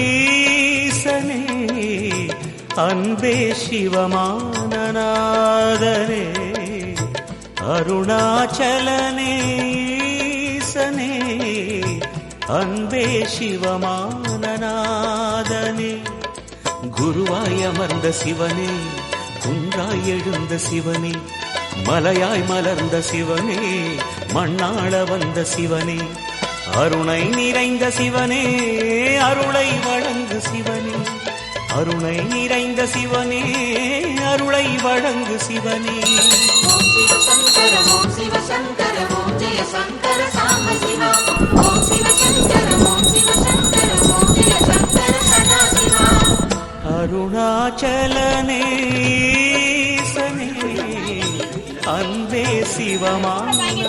அருணாச்சலனேசனே அன்பே சிவமானநாதனே அருணாச்சலனேசனே அன்பே சிவமானநாதனே குருவாய் அமர்ந்த சிவனே குன்றாய் எழுந்த சிவனே மலையாய் மலர்ந்த சிவனே மண்ணாள வந்த சிவனே அருணை நிறைந்த சிவனே அருளை வழங்கு சிவனே அருணை நிறைந்த சிவனே அருளை வழங்கு சிவனே ஓம் சிவ சங்கர ஓம் சிவ சங்கர ஓம் ஜெய சங்கர சாம்ப சிவா ஓம் சிவ சங்கர ஓம் சிவ சங்கர ஓம் ஜெய சங்கர சதா சிவா அருணாச்சலனேசனே அன்பே சிவமானநாதனே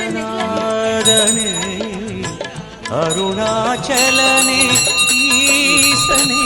அருணாச்சலனே ஈசனே